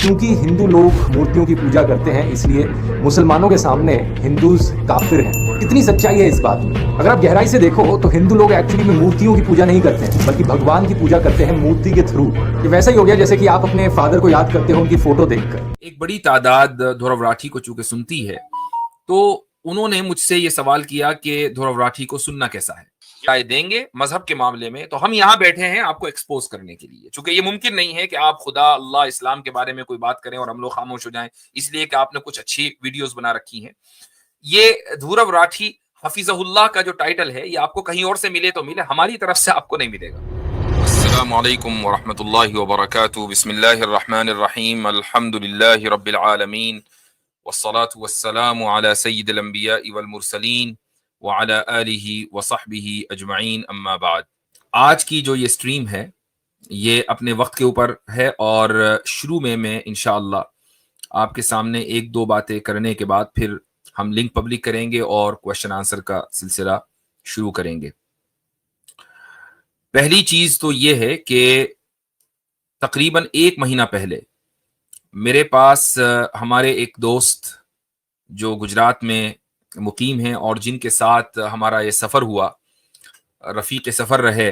کیونکہ ہندو لوگ مورتیوں کی پوجا کرتے ہیں اس لیے مسلمانوں کے سامنے ہندوز کافر ہیں. کتنی سچائی ہے اس بات میں؟ اگر آپ گہرائی سے دیکھو تو ہندو لوگ ایکچولی میں مورتیوں کی پوجا نہیں کرتے ہیں بلکہ بھگوان کی پوجا کرتے ہیں مورتی کے تھرو. یہ ویسا ہی ہو گیا جیسے کہ آپ اپنے فادر کو یاد کرتے ہو ان کی فوٹو دیکھ کر. ایک بڑی تعداد دھرو راٹھی کو چونکہ سنتی ہے تو انہوں نے مجھ سے یہ سوال کیا کہ دھرو راٹھی کو سننا کیسا ہے، رائے دیں گے مذہب کے معاملے میں. تو ہم یہاں بیٹھے ہیں آپ کو ایکسپوز کرنے کے لیے، چونکہ یہ ممکن نہیں ہے کہ آپ خدا اللہ اسلام کے بارے میں کوئی بات کریں اور ہم لوگ خاموش ہو جائیں اس لیے کہ آپ نے کچھ اچھی ویڈیوز بنا رکھی ہیں. یہ دھرو راٹھی حفیظہ اللہ کا جو ٹائٹل ہے یہ آپ کو کہیں اور سے ملے تو ملے، ہماری طرف سے آپ کو نہیں ملے گا. السلام علیکم ورحمۃ اللہ وبرکاتہ. بسم اللہ الرحمن الرحیم. الحمد للہ رب العالمین والصلاة والسلام علی سید الانبیاء والمرسلین وعلی آلہ وصحبہ اجمعین، اما بعد. آج کی جو یہ سٹریم ہے یہ اپنے وقت کے اوپر ہے اور شروع میں انشاءاللہ آپ کے سامنے ایک دو باتیں کرنے کے بعد پھر ہم لنک پبلک کریں گے اور کوشچن آنسر کا سلسلہ شروع کریں گے. پہلی چیز تو یہ ہے کہ تقریباً 1 مہینہ پہلے میرے پاس ہمارے ایک دوست جو گجرات میں مقیم ہیں اور جن کے ساتھ ہمارا یہ سفر ہوا، رفیق سفر رہے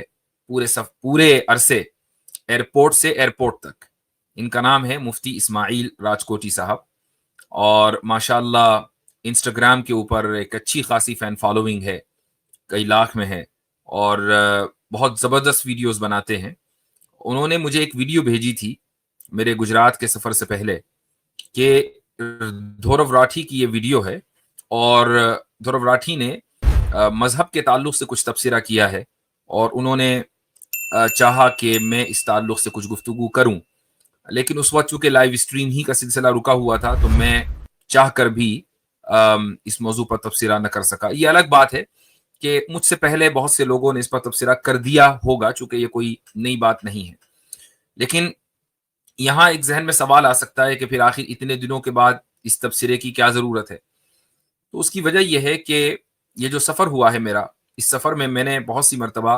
پورے عرصے ایئرپورٹ سے ایئرپورٹ تک. ان کا نام ہے مفتی اسماعیل راجکوٹی صاحب، اور ماشاءاللہ انسٹاگرام کے اوپر ایک اچھی خاصی فین فالوئنگ ہے، کئی لاکھ میں ہے اور بہت زبردست ویڈیوز بناتے ہیں. انہوں نے مجھے ایک ویڈیو بھیجی تھی میرے گجرات کے سفر سے پہلے کہ دھرو راٹھی کی یہ ویڈیو ہے اور دھرو راٹھی نے مذہب کے تعلق سے کچھ تبصرہ کیا ہے اور انہوں نے چاہا کہ میں اس تعلق سے کچھ گفتگو کروں. لیکن اس وقت چونکہ لائیو اسٹریم ہی کا سلسلہ رکا ہوا تھا تو میں چاہ کر بھی اس موضوع پر تبصرہ نہ کر سکا. یہ الگ بات ہے کہ مجھ سے پہلے بہت سے لوگوں نے اس پر تبصرہ کر دیا ہوگا چونکہ یہ کوئی نئی بات نہیں ہے. لیکن یہاں ایک ذہن میں سوال آ سکتا ہے کہ پھر آخر اتنے دنوں کے بعد اس تبصرے کی کیا ضرورت ہے. تو اس کی وجہ یہ ہے کہ یہ جو سفر ہوا ہے میرا، اس سفر میں نے بہت سی مرتبہ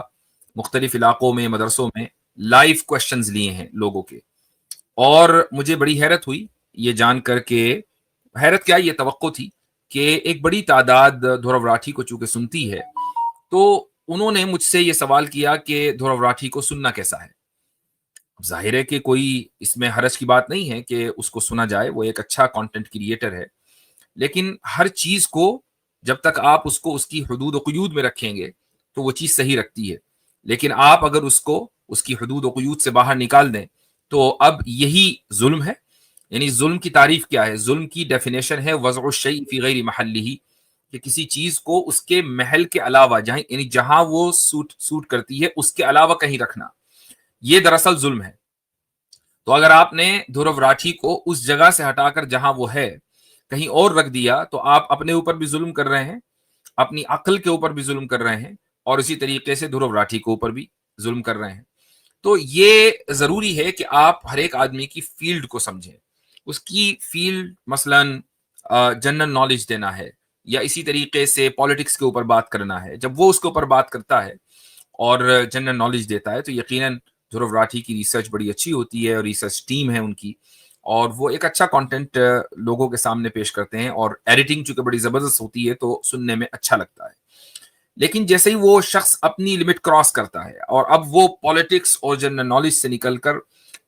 مختلف علاقوں میں مدرسوں میں لائیو کویشچنز لیے ہیں لوگوں کے، اور مجھے بڑی حیرت ہوئی یہ جان کر کے، حیرت کیا یہ توقع تھی کہ ایک بڑی تعداد دھرو راٹھی کو چونکہ سنتی ہے تو انہوں نے مجھ سے یہ سوال کیا کہ دھرو راٹھی کو سننا کیسا ہے. ظاہر ہے کہ کوئی اس میں حرج کی بات نہیں ہے کہ اس کو سنا جائے، وہ ایک اچھا کانٹینٹ کریٹر ہے. لیکن ہر چیز کو جب تک آپ اس کو اس کی حدود و قیود میں رکھیں گے تو وہ چیز صحیح رکھتی ہے. لیکن آپ اگر اس کو اس کی حدود و قیود سے باہر نکال دیں تو اب یہی ظلم ہے. یعنی ظلم کی تعریف کیا ہے؟ ظلم کی ڈیفینیشن ہے وضع الشیء فی غیر محلہ، کہ کسی چیز کو اس کے محل کے علاوہ یعنی جہاں وہ سوٹ کرتی ہے اس کے علاوہ کہیں رکھنا، یہ دراصل ظلم ہے. تو اگر آپ نے دھرو راٹھی کو اس جگہ سے ہٹا کر جہاں وہ ہے کہیں اور رکھ دیا تو آپ اپنے اوپر بھی ظلم کر رہے ہیں، اپنی عقل کے اوپر بھی ظلم کر رہے ہیں اور اسی طریقے سے دھرو راٹھی کے اوپر بھی ظلم کر رہے ہیں. تو یہ ضروری ہے کہ آپ ہر ایک آدمی کی فیلڈ کو سمجھیں. اس کی فیلڈ مثلا جنرل نالج دینا ہے یا اسی طریقے سے پالیٹکس کے اوپر بات کرنا ہے. جب وہ اس کے اوپر بات کرتا ہے اور جنرل نالج دیتا ہے تو یقیناً دھرو راٹھی کی ریسرچ بڑی اچھی ہوتی ہے اور ریسرچ ٹیم ہے ان کی، اور وہ ایک اچھا کانٹینٹ لوگوں کے سامنے پیش کرتے ہیں اور ایڈیٹنگ چونکہ بڑی زبردست ہوتی ہے تو سننے میں اچھا لگتا ہے. لیکن جیسے ہی وہ شخص اپنی لمٹ کراس کرتا ہے اور اب وہ پالیٹکس اور جنرل نالج سے نکل کر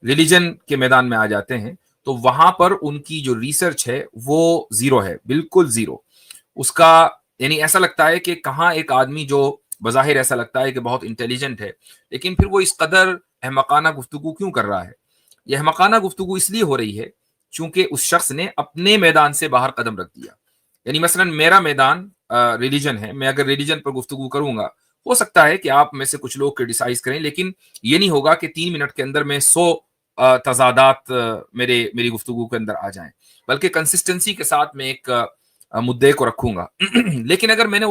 ریلیجن کے میدان میں آ جاتے ہیں تو وہاں پر ان کی جو ریسرچ ہے وہ زیرو ہے، بالکل زیرو. اس کا یعنی ایسا لگتا ہے کہ کہاں ایک آدمی جو بظاہر ایسا لگتا ہے کہ بہت انٹیلیجنٹ ہے لیکن پھر وہ اس قدر احمقانہ گفتگو کیوں کر رہا ہے. یہ احمقانہ گفتگو اس لیے ہو رہی ہے چونکہ اس شخص نے اپنے میدان سے باہر قدم رکھ دیا. یعنی مثلا میرا میدان ریلیجن ہے، میں اگر ریلیجن پر گفتگو کروں گا ہو سکتا ہے کہ آپ میں سے کچھ لوگ کرٹیسائز کریں، لیکن یہ نہیں ہوگا کہ 3 منٹ کے اندر میں 100 تضادات میری گفتگو کے اندر آ جائیں، بلکہ کنسسٹنسی کے ساتھ میں ایک مدعے کو رکھوں گا. لیکن اگر میں نے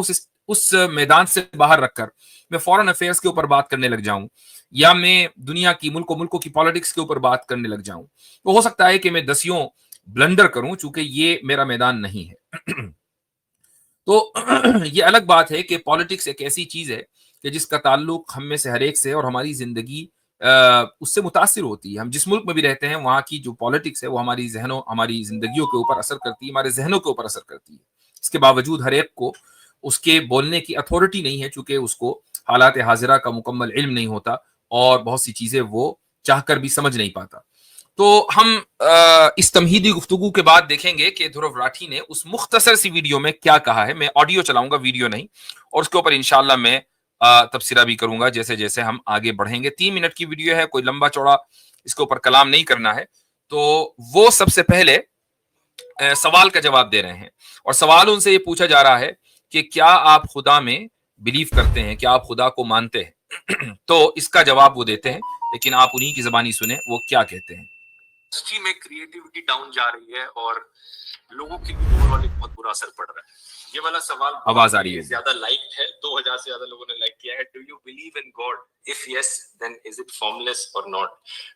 اس میدان سے باہر رکھ کر میں فورن افیئرس کے اوپر بات کرنے لگ جاؤں یا میں دنیا کی ملکوں کی پالیٹکس کے اوپر بات کرنے لگ جاؤں تو ہو سکتا ہے کہ میں دسیوں بلنڈر کروں چونکہ یہ میرا میدان نہیں ہے. تو یہ الگ بات ہے کہ پالیٹکس ایک ایسی چیز ہے کہ جس کا تعلق ہم میں سے ہر ایک سے اور ہماری زندگی اس سے متاثر ہوتی ہے. ہم جس ملک میں بھی رہتے ہیں وہاں کی جو پالیٹکس ہے وہ ہماری ہماری زندگیوں کے اوپر اثر کرتی ہے, ہمارے ذہنوں کے اوپر اثر کرتی ہے. اس کے باوجود ہر ایک کو اس کے بولنے کی اتھارٹی نہیں ہے, چونکہ اس کو حالات حاضرہ کا مکمل علم نہیں ہوتا اور بہت سی چیزیں وہ چاہ کر بھی سمجھ نہیں پاتا. تو ہم اس تمہیدی گفتگو کے بعد دیکھیں گے کہ دھرو راٹھی نے اس مختصر سی ویڈیو میں کیا کہا ہے. میں آڈیو چلاؤں گا, ویڈیو نہیں, اور اس کے اوپر انشاءاللہ میں تبصرہ بھی کروں گا جیسے جیسے ہم آگے بڑھیں گے. 3 منٹ کی ویڈیو ہے, کوئی لمبا چوڑا اس کے اوپر کلام نہیں کرنا ہے. تو وہ سب سے پہلے سوال کا جواب دے رہے ہیں, اور سوال ان سے یہ پوچھا جا رہا ہے کہ کیا آپ خدا میں بلیو کرتے ہیں, کیا آپ خدا کو مانتے ہیں؟ تو اس کا جواب وہ دیتے ہیں, لیکن آپ انہی کی زبانی سنیں وہ کیا کہتے ہیں. انڈسٹری میں کریٹیوٹی ڈاؤن جا رہی ہے اور لوگوں کے لیے اوور آل ایک بہت برا اثر پڑ رہا ہے. یہ والا سوال آواز آ رہی ہے, زیادہ لائک ہے, 2000 سے زیادہ لوگوں نے لائک کیا ہے. Do you believe in God? If yes then is it formless اور not?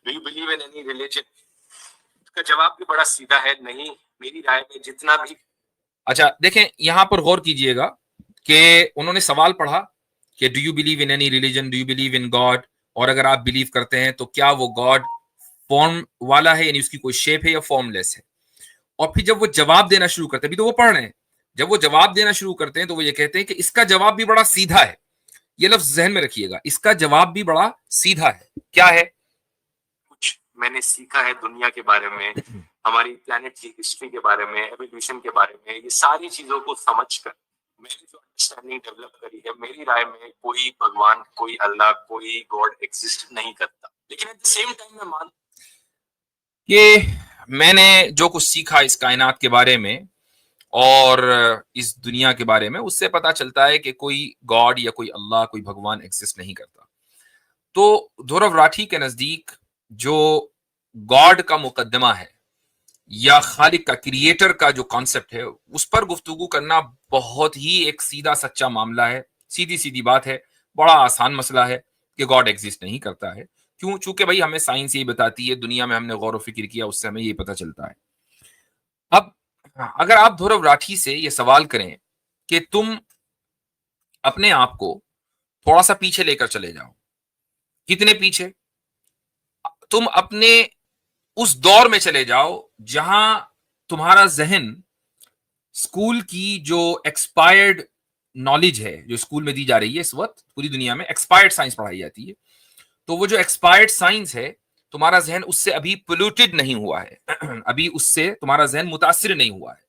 Do you believe in any religion? اس کا جواب بھی بڑا سیدھا ہے, نہیں. میری رائے میں جتنا بھی. اچھا دیکھیں یہاں پر غور کیجئے گا کہ انہوں نے سوال پڑھا کہ do you believe in any religion, do you believe in God, اور اگر آپ بلیو کرتے ہیں تو کیا وہ گاڈ فارم والا ہے, یعنی اس کی کوئی شیپ ہے یا فارم لیس ہے. اور پھر جب وہ جواب دینا شروع کرتے ہیں, ابھی تو وہ پڑھ رہے ہیں, جب وہ جواب دینا شروع کرتے ہیں تو وہ یہ کہتے ہیں کہ اس کا جواب بھی بڑا سیدھا ہے. یہ لفظ ذہن میں رکھیے گا, اس کا جواب بھی بڑا سیدھا ہے. کیا ہے؟ کچھ میں نے سیکھا ہے دنیا کے بارے میں, ہماری پلانٹ کی ہسٹری کے بارے میں, ایوولوشن کے بارے میں, یہ ساری چیزوں کو سمجھ کر میں نے جو انڈرسٹینڈنگ ڈیولپ کری ہے, میری رائے میں کوئی بھگوان, کوئی اللہ, کوئی گاڈ ایگزسٹ نہیں کرتا. لیکن ایٹ دا سیم ٹائم میں مانتا کہ میں نے جو کچھ سیکھا اس کائنات کے بارے میں اور اس دنیا کے بارے میں, اس سے پتا چلتا ہے کہ کوئی گاڈ یا کوئی اللہ, کوئی بھگوان ایگزسٹ نہیں کرتا. تو دھرو راٹھی کے نزدیک جو گاڈ کا مقدمہ ہے یا خالق کا, کریٹر کا جو کانسیپٹ ہے, اس پر گفتگو کرنا بہت ہی ایک سیدھا سچا معاملہ ہے, سیدھی سیدھی بات ہے, بڑا آسان مسئلہ ہے کہ گاڈ ایگزسٹ نہیں کرتا ہے. کیوں؟ چونکہ بھائی ہمیں سائنس یہ بتاتی ہے, دنیا میں ہم نے غور و فکر کیا, اس سے ہمیں یہ پتا چلتا ہے. اب اگر آپ دھرو راٹھی سے یہ سوال کریں کہ تم اپنے آپ کو تھوڑا سا پیچھے لے کر چلے جاؤ, کتنے پیچھے؟ تم اپنے اس دور میں چلے جاؤ جہاں تمہارا ذہن اسکول کی جو ایکسپائرڈ نالج ہے, جو اسکول میں دی جا رہی ہے اس وقت پوری دنیا میں ایکسپائرڈ سائنس پڑھائی جاتی ہے, تو وہ جو ایکسپائرڈ سائنس ہے تمہارا ذہن اس سے ابھی پولوٹیڈ نہیں ہوا ہے, ابھی اس سے تمہارا ذہن متاثر نہیں ہوا ہے,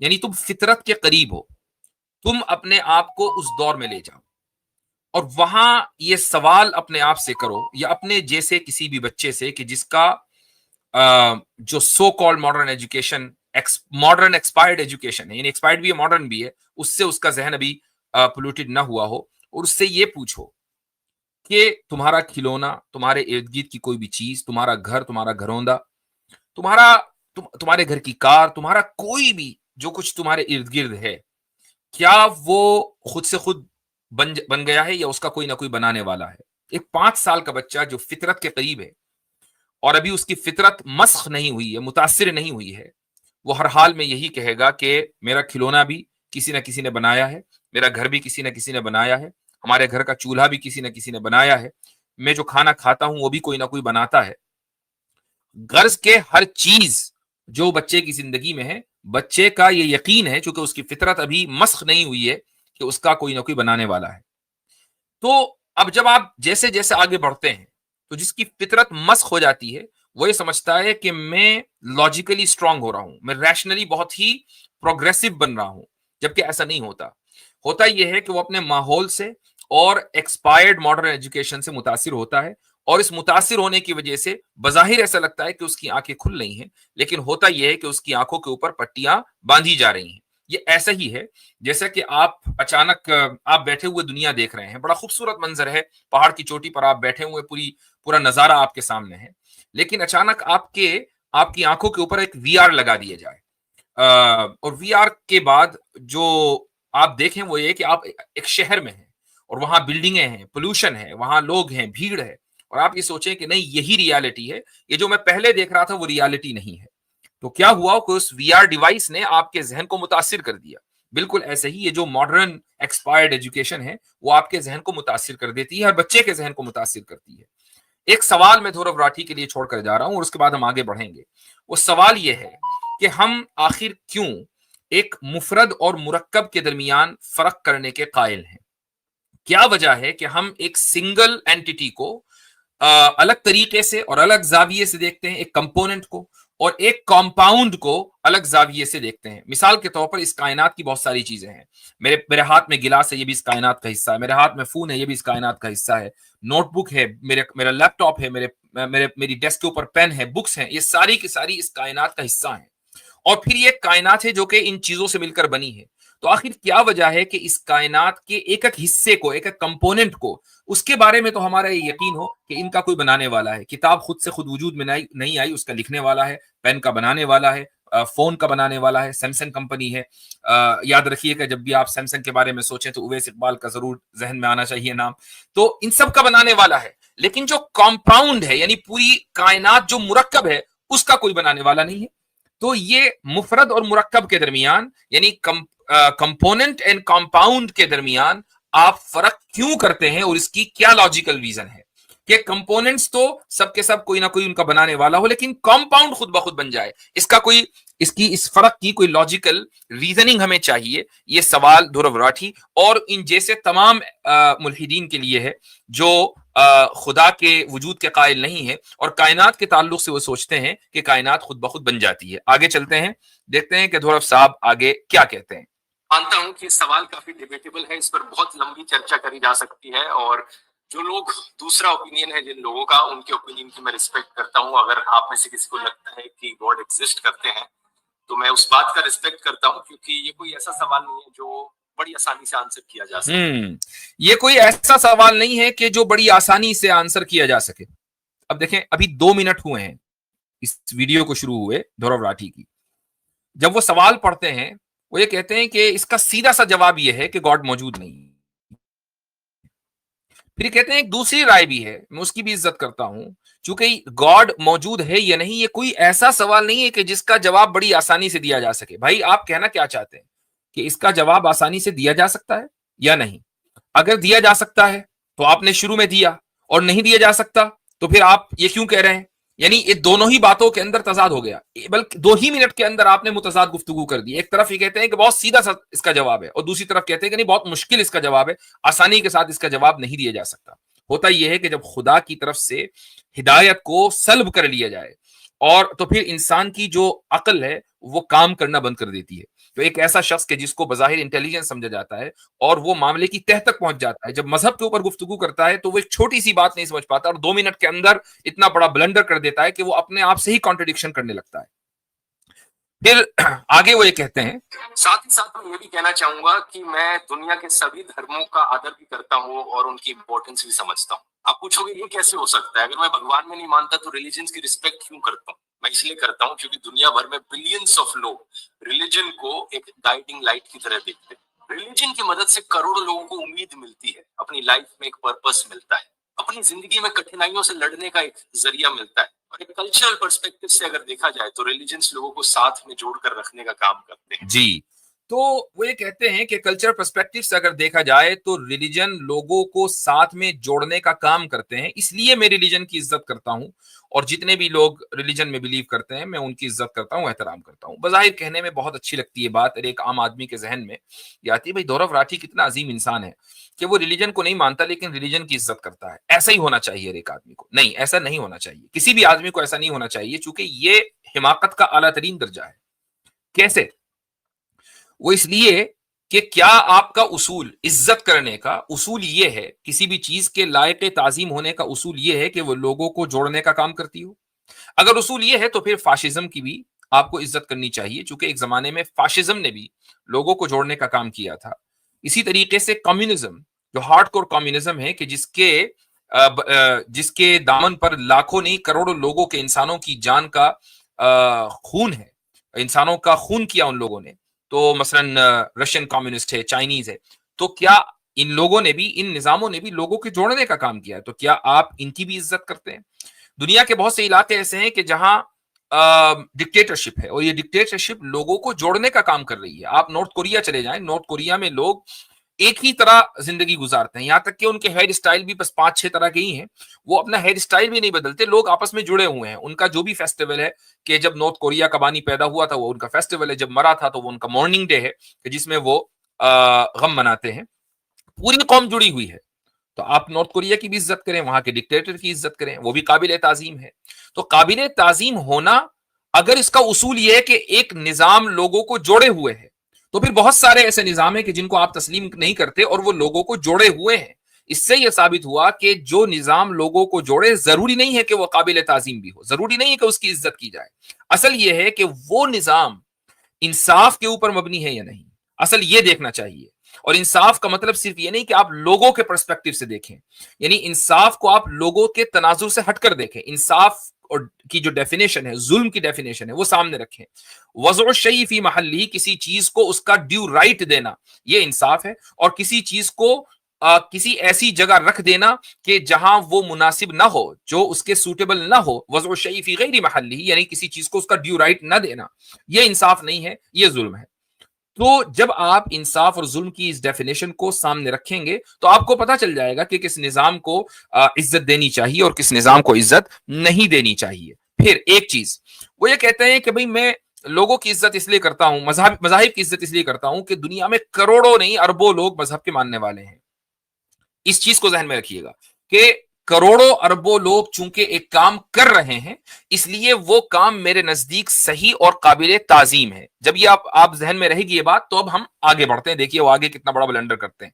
یعنی تم فطرت کے قریب ہو. تم اپنے آپ کو اس دور میں لے جاؤ اور وہاں یہ سوال اپنے آپ سے کرو یا اپنے جیسے کسی بھی بچے سے کہ جس کا جو so called modern education, modern expired education ہے, یعنی ایکسپائرڈ بھی ہے ماڈرن بھی ہے, اس سے اس کا ذہن ابھی پولوٹیڈ نہ ہوا ہو, اور اس سے یہ پوچھو کہ تمہارا کھلونا, تمہارے ارد گرد کی کوئی بھی چیز, تمہارا گھر, تمہارا گھروندا, تمہارے گھر کی کار, تمہارا کوئی بھی جو کچھ تمہارے ارد گرد ہے, کیا وہ خود سے خود بن گیا ہے یا اس کا کوئی نہ کوئی بنانے والا ہے؟ ایک 5 سال کا بچہ جو فطرت کے قریب ہے اور ابھی اس کی فطرت مسخ نہیں ہوئی ہے, متاثر نہیں ہوئی ہے, وہ ہر حال میں یہی کہے گا کہ میرا کھلونا بھی کسی نہ کسی نے بنایا ہے, میرا گھر بھی کسی نہ کسی نے بنایا ہے, ہمارے گھر کا چولہا بھی کسی نہ کسی نے بنایا ہے, میں جو کھانا کھاتا ہوں وہ بھی کوئی نہ کوئی بناتا ہے. غرض کے ہر چیز جو بچے کی زندگی میں ہے, بچے کا یہ یقین ہے چونکہ اس کی فطرت ابھی مسخ نہیں ہوئی ہے کہ اس کا کوئی نہ کوئی بنانے والا ہے. تو اب جب آپ جیسے جیسے آگے بڑھتے ہیں تو جس کی فطرت مسخ ہو جاتی ہے وہ یہ سمجھتا ہے کہ میں لاجیکلی اسٹرانگ ہو رہا ہوں, میں ریشنلی بہت ہی پروگریسو بن رہا ہوں, جبکہ ایسا نہیں ہوتا. ہوتا یہ ہے کہ وہ اپنے ماحول سے اور ایکسپائرڈ ماڈرن ایجوکیشن سے متاثر ہوتا ہے, اور اس متاثر ہونے کی وجہ سے بظاہر ایسا لگتا ہے کہ اس کی آنکھیں کھل رہی ہیں, لیکن ہوتا یہ ہے کہ اس کی آنکھوں کے اوپر پٹیاں باندھی جا رہی ہیں. یہ ایسا ہی ہے جیسا کہ آپ اچانک آپ بیٹھے ہوئے دنیا دیکھ رہے ہیں, بڑا خوبصورت منظر ہے, پہاڑ کی چوٹی پر آپ بیٹھے ہوئے, پورا نظارہ آپ کے سامنے ہے, لیکن اچانک آپ کی آنکھوں کے اوپر ایک وی آر لگا دیا جائے, اور وی آر کے بعد جو آپ دیکھیں وہ یہ کہ آپ ایک شہر میں ہیں اور وہاں بلڈنگیں ہیں, پولوشن ہے, وہاں لوگ ہیں, بھیڑ ہے, اور آپ یہ سوچیں کہ نہیں یہی ریالٹی ہے, یہ جو میں پہلے دیکھ رہا تھا وہ ریالٹی نہیں ہے. تو کیا ہوا کہ اس وی آر ڈیوائس نے آپ کے ذہن کو متاثر کر دیا. بالکل ایسے ہی یہ جو ماڈرن ایکسپائرڈ ایجوکیشن ہے وہ آپ کے ذہن کو متاثر کر دیتی ہے, ہر بچے کے ذہن کو متاثر کرتی ہے. ایک سوال میں دھرو راٹھی کے لیے چھوڑ کر جا رہا ہوں اور اس کے بعد ہم آگے بڑھیں گے. وہ سوال یہ ہے کہ ہم آخر کیوں ایک مفرد اور مرکب کے درمیان فرق کرنے کے قائل ہیں؟ کیا وجہ ہے کہ ہم ایک سنگل اینٹیٹی کو الگ طریقے سے اور الگ زاویے سے دیکھتے ہیں، ایک کمپوننٹ کو، اور ایک کمپاؤنڈ کو الگ زاویے سے دیکھتے ہیں؟ مثال کے طور پر اس کائنات کی بہت ساری چیزیں ہیں. میرے ہاتھ میں گلاس ہے، یہ بھی اس کائنات کا حصہ ہے. میرے ہاتھ میں فون ہے، یہ بھی اس کائنات کا حصہ ہے. نوٹ بک ہے، میرا لیپ ٹاپ ہے، میری ڈیسک کے اوپر پین ہے، بکس ہیں، یہ ساری کی ساری اس کائنات کا حصہ ہیں. اور پھر یہ کائنات ہے جو کہ ان چیزوں سے مل کر بنی ہے. تو آخر کیا وجہ ہے کہ اس کائنات کے ایک ایک حصے کو، ایک ایک کمپوننٹ کو، اس کے بارے میں تو ہمارا یہ یقین ہو کہ ان کا کوئی بنانے والا ہے. کتاب خود سے خود وجود میں نہیں آئی، اس کا لکھنے والا ہے، پین کا بنانے والا ہے، فون کا بنانے والا ہے، سیمسنگ کمپنی ہے. یاد رکھیے کہ جب بھی آپ سیمسنگ کے بارے میں سوچیں تو اویس اقبال کا ضرور ذہن میں آنا چاہیے نام. تو ان سب کا بنانے والا ہے. لیکن جو کمپاؤنڈ ہے، یعنی پوری کائنات جو مرکب ہے، اس کا کوئی بنانے والا نہیں ہے. تو یہ مفرد اور مرکب کے درمیان، یعنی کمپوننٹ اینڈ کمپاؤنڈ کے درمیان آپ فرق کیوں کرتے ہیں، اور اس کی کیا لاجیکل ریزن ہے کہ کمپوننٹس تو سب کے سب کوئی نہ کوئی ان کا بنانے والا ہو، لیکن کمپاؤنڈ خود بخود بن جائے؟ اس فرق کی کوئی لاجیکل ریزننگ ہمیں چاہیے. یہ سوال دھرو راٹھی اور ان جیسے تمام ملحدین کے لیے ہے جو خدا کے وجود کے قائل نہیں ہے اور کائنات کے تعلق سے وہ سوچتے ہیں کہ کائنات خود بخود بن جاتی ہے. آگے چلتے ہیں، دیکھتے ہیں کہ دھرو صاحب آگے کیا کہتے ہیں. مانتا ہوں کہ سوال کافی ڈیبیٹیبل ہے، اس پر بہت لمبی چرچا کری جا سکتی ہے، اور جو لوگ دوسرا اوپینین ہے جن لوگوں کا، ان کے اوپینین کی میں رسپیکٹ کرتا ہوں. اگر آپ میں سے کسی کو لگتا ہے کہ گاڈ ایگزسٹ کرتے ہیں تو میں اس بات کا رسپیکٹ کرتا ہوں، کیونکہ یہ کوئی ایسا سوال نہیں ہے جو بڑی آسانی سے آنسر کیا جا سکے. یہ کوئی ایسا سوال نہیں ہے کہ جو بڑی آسانی سے آنسر کیا جا سکے. اب دیکھیں، ابھی 2 منٹ ہوئے ہیں اس ویڈیو کو شروع ہوئے دھرو راٹھی کی. جب وہ سوال پڑھتے ہیں وہ یہ کہتے ہیں کہ اس کا سیدھا سا جواب یہ ہے کہ گاڈ موجود نہیں. پھر کہتے ہیں ایک دوسری رائے بھی ہے، میں اس کی بھی عزت کرتا ہوں، چونکہ گاڈ موجود ہے یا نہیں یہ کوئی ایسا سوال نہیں ہے کہ جس کا جواب بڑی آسانی سے دیا جا سکے. بھائی آپ کہنا کیا چاہتے ہیں کہ اس کا جواب آسانی سے دیا جا سکتا ہے یا نہیں؟ اگر دیا جا سکتا ہے تو آپ نے شروع میں دیا، اور نہیں دیا جا سکتا تو پھر آپ یہ کیوں کہہ رہے ہیں؟ یعنی یہ دونوں ہی باتوں کے اندر تضاد ہو گیا، بلکہ 2 ہی منٹ کے اندر آپ نے متضاد گفتگو کر دی. ایک طرف یہ کہتے ہیں کہ بہت سیدھا سا اس کا جواب ہے، اور دوسری طرف کہتے ہیں کہ نہیں بہت مشکل اس کا جواب ہے، آسانی کے ساتھ اس کا جواب نہیں دیا جا سکتا. ہوتا یہ ہے کہ جب خدا کی طرف سے ہدایت کو سلب کر لیا جائے اور تو پھر انسان کی جو عقل ہے وہ کام کرنا بند کر دیتی ہے. تو ایک ایسا شخص کہ جس کو بظاہر انٹیلیجنس سمجھا جاتا ہے اور وہ معاملے کی تہ تک پہنچ جاتا ہے، جب مذہب کے اوپر گفتگو کرتا ہے تو وہ ایک چھوٹی سی بات نہیں سمجھ پاتا اور 2 منٹ کے اندر اتنا بڑا بلنڈر کر دیتا ہے کہ وہ اپنے آپ سے ہی کانٹرڈکشن کرنے لگتا ہے. پھر آگے وہ یہ کہتے ہیں، ساتھ ہی ساتھ میں یہ بھی کہنا چاہوں گا کہ میں دنیا کے سبھی دھرموں کا آدر بھی کرتا ہوں اور ان کی امپورٹنس بھی سمجھتا ہوں. آپ پوچھو گے یہ کیسے ہو سکتا ہے؟ اگر میں بھگوان میں نہیں مانتا تو ریلیجنس کی رسپیکٹ کیوں کرتا ہوں؟ میں اس لیے کرتا ہوں کیونکہ دنیا بھر میں بلینس آف لوگ ریلیجن کو ایک گائیڈنگ لائٹ کی طرح دیکھتے ہیں. ریلیجن کی مدد سے کروڑوں لوگوں کو امید ملتی ہے، اپنی لائف میں ایک پرپس ملتا ہے، اپنی زندگی میں کٹھنائیوں سے لڑنے کا ایک ذریعہ ملتا ہے. اور ایک کلچرل پرسپیکٹو سے اگر دیکھا جائے تو ریلیجنس لوگوں کو ساتھ میں جوڑ کر رکھنے کا کام کرتے ہیں. جی تو وہ یہ کہتے ہیں کہ کلچر پرسپیکٹو سے اگر دیکھا جائے تو ریلیجن لوگوں کو ساتھ میں جوڑنے کا کام کرتے ہیں. اس لیے میں ریلیجن کی عزت کرتا ہوں، اور جتنے بھی لوگ ریلیجن میں بلیو کرتے ہیں میں ان کی عزت کرتا ہوں، احترام کرتا ہوں. بظاہر کہنے میں بہت اچھی لگتی ہے بات، اور ایک عام آدمی کے ذہن میں یہ آتی ہے بھائی دھرو راٹھی کتنا عظیم انسان ہے کہ وہ ریلیجن کو نہیں مانتا لیکن ریلیجن کی عزت کرتا ہے. ایسا ہی ہونا چاہیے ایک آدمی کو. نہیں، ایسا نہیں ہونا چاہیے، کسی بھی آدمی کو ایسا نہیں ہونا چاہیے، چونکہ یہ حماقت کا اعلیٰ ترین درجہ ہے. کیسے؟ وہ اس لیے کہ کیا آپ کا اصول عزت کرنے کا اصول یہ ہے، کسی بھی چیز کے لائق تعظیم ہونے کا اصول یہ ہے کہ وہ لوگوں کو جوڑنے کا کام کرتی ہو؟ اگر اصول یہ ہے تو پھر فاشزم کی بھی آپ کو عزت کرنی چاہیے، چونکہ ایک زمانے میں فاشزم نے بھی لوگوں کو جوڑنے کا کام کیا تھا. اسی طریقے سے کمیونزم، جو ہارڈ کور کمیونزم ہے کہ جس کے دامن پر لاکھوں نہیں کروڑوں لوگوں کے انسانوں کی جان کا خون ہے، انسانوں کا خون کیا ان لوگوں نے. تو مثلا رشین کمیونسٹ ہے، چائنیز ہے، تو کیا ان لوگوں نے بھی، ان نظاموں نے بھی لوگوں کے جوڑنے کا کام کیا ہے؟ تو کیا آپ ان کی بھی عزت کرتے ہیں؟ دنیا کے بہت سے علاقے ایسے ہیں کہ جہاں ڈکٹیٹرشپ ہے، اور یہ ڈکٹیٹرشپ لوگوں کو جوڑنے کا کام کر رہی ہے. آپ نارتھ کوریا چلے جائیں، نارتھ کوریا میں لوگ ایک ہی طرح زندگی گزارتے ہیں, یہاں تک کہ ان کے ہیئر اسٹائل بھی بس 5-6 طرح کے ہی ہیں, وہ اپنا ہیئر اسٹائل بھی نہیں بدلتے, لوگ آپس میں جڑے ہوئے ہیں. ان کا جو بھی فیسٹیول ہے, کہ جب نارتھ کوریا کا بانی پیدا ہوا تھا وہ ان کا فیسٹیول ہے, جب مرا تھا تو وہ ان کا مارننگ ڈے ہے کہ جس میں وہ غم مناتے ہیں. پوری قوم جڑی ہوئی ہے. تو آپ نارتھ کوریا کی بھی عزت کریں, وہاں کے ڈکٹیٹر کی عزت کریں, وہ بھی قابل تعظیم ہے. تو قابل تعظیم ہونا, اگر اس کا اصول یہ ہے کہ ایک نظام لوگوں کو جوڑے ہوئے ہے, تو پھر بہت سارے ایسے نظام ہیں کہ جن کو آپ تسلیم نہیں کرتے اور وہ لوگوں کو جوڑے ہوئے ہیں. اس سے یہ ثابت ہوا کہ جو نظام لوگوں کو جوڑے, ضروری نہیں ہے کہ وہ قابل تعظیم بھی ہو, ضروری نہیں ہے کہ اس کی عزت کی جائے. اصل یہ ہے کہ وہ نظام انصاف کے اوپر مبنی ہے یا نہیں, اصل یہ دیکھنا چاہیے. اور انصاف کا مطلب صرف یہ نہیں کہ آپ لوگوں کے پرسپیکٹو سے دیکھیں, یعنی انصاف کو آپ لوگوں کے تناظر سے ہٹ کر دیکھیں. انصاف کی جو ڈیفینیشن ہے, ظلم کی ڈیفینیشن ہے, وہ سامنے رکھیں. وضع الشیء فی محلہ, کسی چیز کو اس کا ڈیو رائٹ دینا, یہ انصاف ہے. اور کسی چیز کو کسی ایسی جگہ رکھ دینا کہ جہاں وہ مناسب نہ ہو, جو اس کے سوٹیبل نہ ہو. وضع الشیء فی غیر محلہ, یعنی کسی چیز کو اس کا ڈیو رائٹ نہ دینا, یہ انصاف نہیں ہے, یہ ظلم ہے. تو جب آپ انصاف اور ظلم کی اس ڈیفینیشن کو سامنے رکھیں گے تو آپ کو پتا چل جائے گا کہ کس نظام کو عزت دینی چاہیے اور کس نظام کو عزت نہیں دینی چاہیے. پھر ایک چیز وہ یہ کہتے ہیں کہ بھئی میں لوگوں کی عزت اس لیے کرتا ہوں, مذاہب کی عزت اس لیے کرتا ہوں کہ دنیا میں کروڑوں نہیں اربوں لوگ مذہب کے ماننے والے ہیں. اس چیز کو ذہن میں رکھیے گا کہ کروڑوں اربوں لوگ چونکہ ایک کام کر رہے ہیں, اس لیے وہ کام میرے نزدیک صحیح اور قابل تعظیم ہے. جب یہ آپ ذہن میں رہے گی یہ بات, تو اب ہم آگے بڑھتے ہیں. دیکھیے وہ آگے کتنا بڑا بلنڈر کرتے ہیں.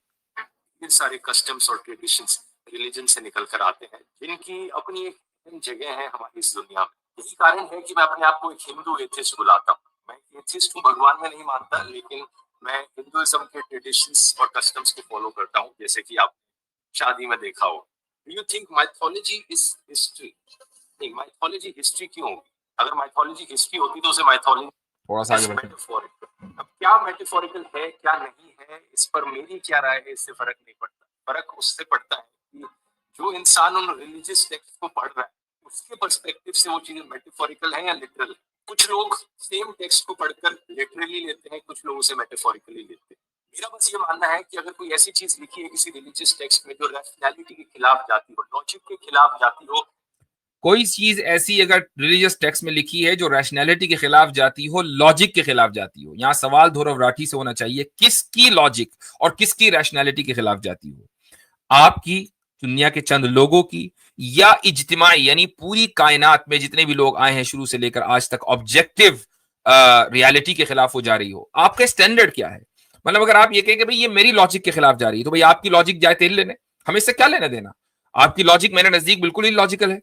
یہ سارے کسٹمز اور ٹریڈیشنز ریلیجن سے نکل کر آتے ہیں, جن کی اپنی ایک جگہ ہے ہماری اس دنیا میں. یہی کارن ہے کہ میں اپنے آپ کو ایک ہندو ایتھسٹ بلاتا ہوں. میں ایتھسٹ ہوں, بھگوان میں نہیں مانتا, لیکن میں ہندوازم کے ٹریڈیشنز اور کسٹمز کو فالو کرتا ہوں. جیسے کہ آپ شادی میں دیکھا ہو, Do you think mythology is history? نہیں, mythology history کیوں ہوگی؟ اگر mythology history ہوتی تو اسے mythology تھوڑا سا آگے بڑھتے ہیں. metaphorical. اب کیا metaphorical ہے کیا نہیں ہے, اس پر میری کیا رائے ہے, اس سے فرق نہیں پڑتا. فرق اس سے پڑتا ہے کہ جو انسان ان ریلیجیس ٹیکسٹ کو پڑھ رہا ہے اس کے پرسپیکٹو سے وہ چیزیں میٹافوریکل ہیں یا لٹرل. کچھ لوگ سیم ٹیکسٹ کو پڑھ کر لٹرلی لیتے ہیں, کچھ لوگ اسے میٹافوریکلی لیتے ہیں. میرا بس یہ ماننا ہے کہ اگر کوئی ایسی چیز لکھی ہے کسی ریلیجیس ٹیکسٹ میں جو ریشنلٹی کے خلاف جاتی ہو, لاجک کے خلاف جاتی ہو, کوئی چیز ایسی اگر ریلیجیس ٹیکسٹ میں لکھی ہے جو ریشنلٹی کے خلاف جاتی ہو, لاجک کے خلاف جاتی ہو, یہاں سوال دھورو راٹھی سے ہونا چاہیے کس کی لاجک اور کس کی ریشنلٹی کے خلاف جاتی ہو, آپ کی, دنیا کے چند لوگوں کی, یا اجتماعی یعنی پوری کائنات میں جتنے بھی لوگ آئے ہیں شروع سے لے کر آج تک آبجیکٹو ریالٹی کے خلاف ہو جا رہی ہو. آپ کا اسٹینڈرڈ کیا ہے؟ مطلب اگر آپ یہ کہیں کہ بھئی یہ میری لاجک کے خلاف جا رہی ہے, تو بھئی آپ کی لاجک جائے تیل لینے, ہمیں اس سے کیا لینا دینا؟ آپ کی لاجک میرے نزدیک بالکل ہی لاجیکل ہے,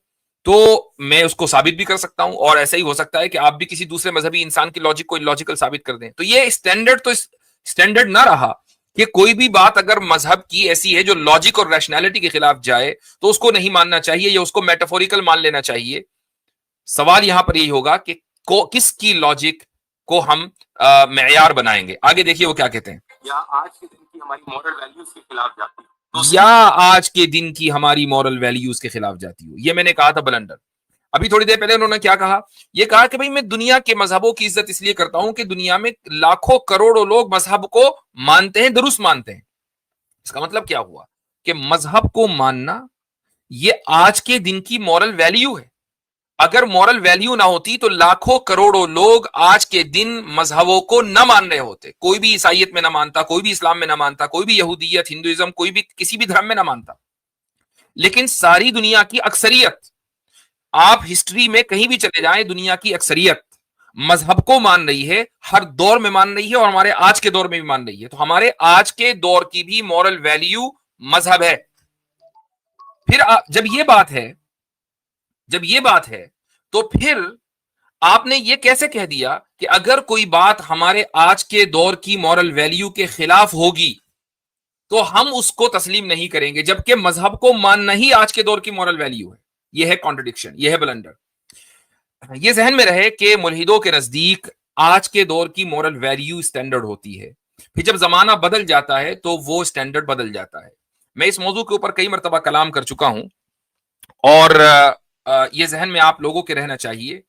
تو میں اس کو ثابت بھی کر سکتا ہوں, اور ایسا ہی ہو سکتا ہے کہ آپ بھی کسی دوسرے مذہبی انسان کی لاجک کو لاجیکل ثابت کر دیں. تو یہ اسٹینڈرڈ نہ رہا کہ کوئی بھی بات اگر مذہب کی ایسی ہے جو لاجک اور ریشنلٹی کے خلاف جائے تو اس کو نہیں ماننا چاہیے یا اس کو میٹافوریکل مان لینا چاہیے. سوال یہاں پر یہی ہوگا کہ کس کی لاجک کو ہم معیار بنائیں گے. آگے دیکھیے وہ کیا کہتے ہیں. یا آج کے دن کی ہماری مورل ویلیوز کے خلاف جاتی ہے, یا آج کے دن کی ہماری مورل ویلیوز کے خلاف جاتی ہو. یہ میں نے کہا تھا بلنڈر. ابھی تھوڑی دیر پہلے انہوں نے کیا کہا, یہ کہا کہ بھئی میں دنیا کے مذہبوں کی عزت اس لیے کرتا ہوں کہ دنیا میں لاکھوں کروڑوں لوگ مذہب کو مانتے ہیں, درست مانتے ہیں. اس کا مطلب کیا ہوا کہ مذہب کو ماننا یہ آج کے دن کی مورل ویلیو ہے. اگر مورل ویلیو نہ ہوتی تو لاکھوں کروڑوں لوگ آج کے دن مذہبوں کو نہ مان رہے ہوتے. کوئی بھی عیسائیت میں نہ مانتا, کوئی بھی اسلام میں نہ مانتا, کوئی بھی یہودیت, ہندوازم, کوئی بھی کسی بھی دھرم میں نہ مانتا. لیکن ساری دنیا کی اکثریت, آپ ہسٹری میں کہیں بھی چلے جائیں, دنیا کی اکثریت مذہب کو مان رہی ہے, ہر دور میں مان رہی ہے, اور ہمارے آج کے دور میں بھی مان رہی ہے. تو ہمارے آج کے دور کی بھی مورل ویلیو مذہب ہے. پھر جب یہ بات ہے تو پھر آپ نے یہ کیسے کہہ دیا کہ اگر کوئی بات ہمارے آج کے دور کی مورل ویلیو کے خلاف ہوگی تو ہم اس کو تسلیم نہیں کریں گے, جبکہ مذہب کو ماننا ہی آج کے دور کی مورل ویلیو ہے. یہ ہے کانٹرڈکشن, یہ ہے بلنڈر. یہ ذہن میں رہے کہ ملحدوں کے نزدیک آج کے دور کی مورل ویلیو اسٹینڈرڈ ہوتی ہے, پھر جب زمانہ بدل جاتا ہے تو وہ اسٹینڈرڈ بدل جاتا ہے. میں اس موضوع کے اوپر کئی مرتبہ کلام کر چکا ہوں, اور یہ ذہن میں آپ لوگوں کے رہنا چاہیے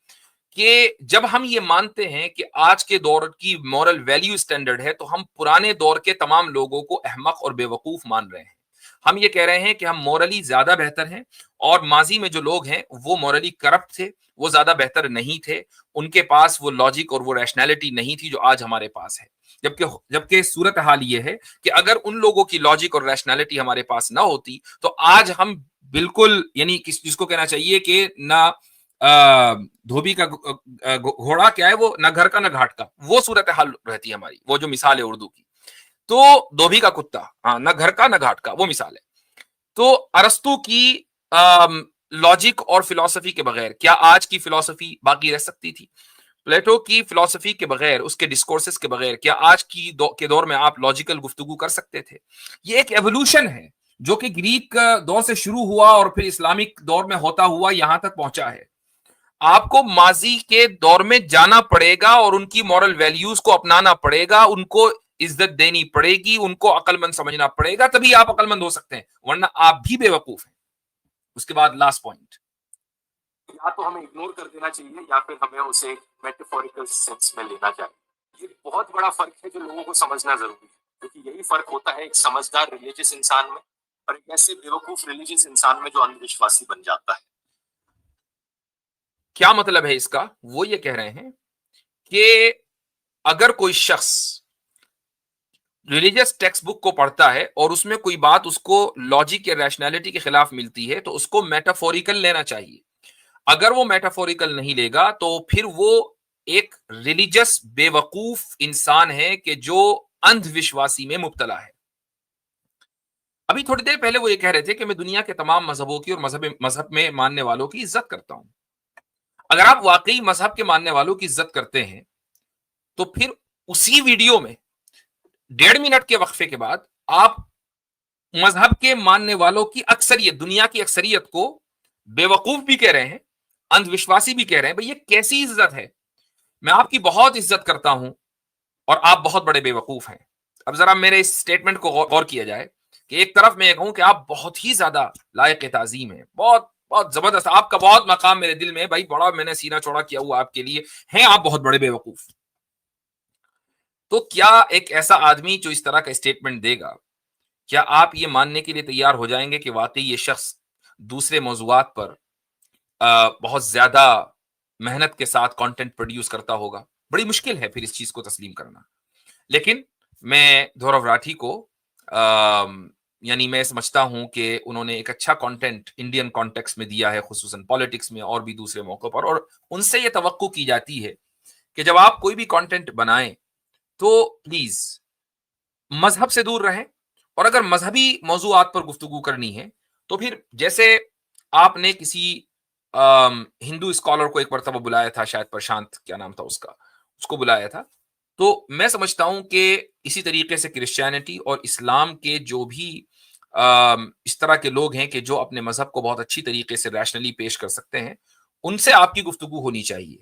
کہ جب ہم یہ مانتے ہیں کہ آج کے دور کی مورل ویلیو اسٹینڈرڈ ہے تو ہم پرانے دور کے تمام لوگوں کو احمق اور بے وقوف مان رہے ہیں. ہم یہ کہہ رہے ہیں کہ ہم مورلی زیادہ بہتر ہیں اور ماضی میں جو لوگ ہیں وہ مورلی کرپٹ تھے, وہ زیادہ بہتر نہیں تھے, ان کے پاس وہ لاجک اور وہ ریشنلٹی نہیں تھی جو آج ہمارے پاس ہے. جبکہ صورتحال یہ ہے کہ اگر ان لوگوں کی لاجک اور ریشنلٹی ہمارے پاس نہ ہوتی تو آج ہم بالکل, یعنی جس کو کہنا چاہیے کہ نہ دھوبی کا گھوڑا کیا ہے, وہ نہ گھر کا نہ گھاٹ کا, وہ صورتحال رہتی ہے ہماری. وہ جو مثال ہے اردو کی, تو دھوبی کا کتا, ہاں, نہ گھر کا نہ گھاٹ کا, وہ مثال ہے. تو ارسطو کی لاجک اور فلسفی کے بغیر کیا آج کی فلسفی باقی رہ سکتی تھی؟ پلیٹو کی فلسفی کے بغیر, اس کے ڈسکورسز کے بغیر کیا آج کے دور میں آپ لاجیکل گفتگو کر سکتے تھے؟ یہ ایک ایوولوشن ہے جو کہ گریک دور سے شروع ہوا اور پھر اسلامک دور میں ہوتا ہوا یہاں تک پہنچا ہے. آپ کو ماضی کے دور میں جانا پڑے گا اور ان کی مورل ویلیوز کو اپنانا پڑے گا, ان کو عزت دینی پڑے گی, ان کو عقل مند سمجھنا پڑے گا, تبھی آپ عقل مند ہو سکتے ہیں, ورنہ آپ بھی بے وقوف ہیں. اس کے بعد لاسٹ پوائنٹ, یا تو ہمیں اگنور کر دینا چاہیے یا پھر ہمیں اسے میٹافوریکل سینس میں لینا چاہیے. یہ بہت بڑا فرق ہے جو لوگوں کو سمجھنا ضروری ہے, کیونکہ یہی فرق ہوتا ہے ایک سمجھدار ریلیجس انسان میں اور ایک ایسے بیوقوف ریلیجس انسان میں جو اندھ وشواسی بن جاتا ہے. کیا مطلب ہے اس کا؟ وہ یہ کہہ رہے ہیں کہ اگر کوئی شخص ریلیجس ٹیکسٹ بک کو پڑھتا ہے اور اس میں کوئی بات اس کو لاجک یا ریشنلٹی کے خلاف ملتی ہے تو اس کو میٹافوریکل لینا چاہیے. اگر وہ میٹافوریکل نہیں لے گا تو پھر وہ ایک ریلیجس بے وقوف انسان ہے کہ جو اندھ وشواسی میں مبتلا ہے. ابھی تھوڑی دیر پہلے وہ یہ کہہ رہے تھے کہ میں دنیا کے تمام مذہبوں کی اور مذہب میں ماننے والوں کی عزت کرتا ہوں. اگر آپ واقعی مذہب کے ماننے والوں کی عزت کرتے ہیں تو پھر اسی ویڈیو میں 1.5 منٹ کے وقفے کے بعد آپ مذہب کے ماننے والوں کی اکثریت, دنیا کی اکثریت کو بے وقوف بھی کہہ رہے ہیں, اندھ وشواسی بھی کہہ رہے ہیں. بھئی یہ کیسی عزت ہے؟ میں آپ کی بہت عزت کرتا ہوں اور آپ بہت بڑے بے وقوف ہیں. اب ذرا میرے اس سٹیٹمنٹ کو غور کیا جائے کہ ایک طرف میں یہ کہوں کہ آپ بہت ہی زیادہ لائق تعظیم ہیں, بہت بہت زبردست, آپ کا بہت مقام میرے دل میں ہے, بھائی بڑا میں نے سینہ چوڑا کیا ہوا آپ کے لیے, ہیں آپ بہت بڑے بے وقوف. تو کیا ایک ایسا آدمی جو اس طرح کا اسٹیٹمنٹ دے گا, کیا آپ یہ ماننے کے لیے تیار ہو جائیں گے کہ واقعی یہ شخص دوسرے موضوعات پر بہت زیادہ محنت کے ساتھ کانٹینٹ پروڈیوس کرتا ہوگا؟ بڑی مشکل ہے پھر اس چیز کو تسلیم کرنا. لیکن میں دھورو راٹھی کو یعنی میں سمجھتا ہوں کہ انہوں نے ایک اچھا کانٹینٹ انڈین کانٹیکس میں دیا ہے, خصوصاً پالیٹکس میں اور بھی دوسرے موقعوں پر, اور ان سے یہ توقع کی جاتی ہے کہ جب آپ کوئی بھی کانٹینٹ بنائیں تو پلیز مذہب سے دور رہیں, اور اگر مذہبی موضوعات پر گفتگو کرنی ہے تو پھر جیسے آپ نے کسی ہندو اسکالر کو ایک مرتبہ بلایا تھا, شاید پرشانت کیا نام تھا اس کا, اس کو بلایا تھا, تو میں سمجھتا ہوں کہ اسی طریقے سے کرسچینٹی اور اسلام کے جو بھی اس طرح کے لوگ ہیں کہ جو اپنے مذہب کو بہت اچھی طریقے سے ریشنلی پیش کر سکتے ہیں, ان سے آپ کی گفتگو ہونی چاہیے.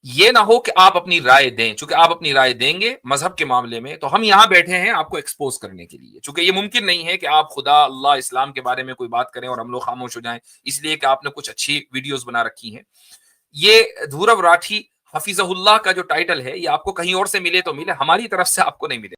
یہ نہ ہو کہ آپ اپنی رائے دیں, چونکہ آپ اپنی رائے دیں گے مذہب کے معاملے میں تو ہم یہاں بیٹھے ہیں آپ کو ایکسپوز کرنے کے لیے, چونکہ یہ ممکن نہیں ہے کہ آپ خدا, اللہ, اسلام کے بارے میں کوئی بات کریں اور ہم لوگ خاموش ہو جائیں اس لیے کہ آپ نے کچھ اچھی ویڈیوز بنا رکھی ہیں. یہ دھورو راٹھی حفیظہ اللہ کا جو ٹائٹل ہے یہ آپ کو کہیں اور سے ملے تو ملے, ہماری طرف سے آپ کو نہیں ملے.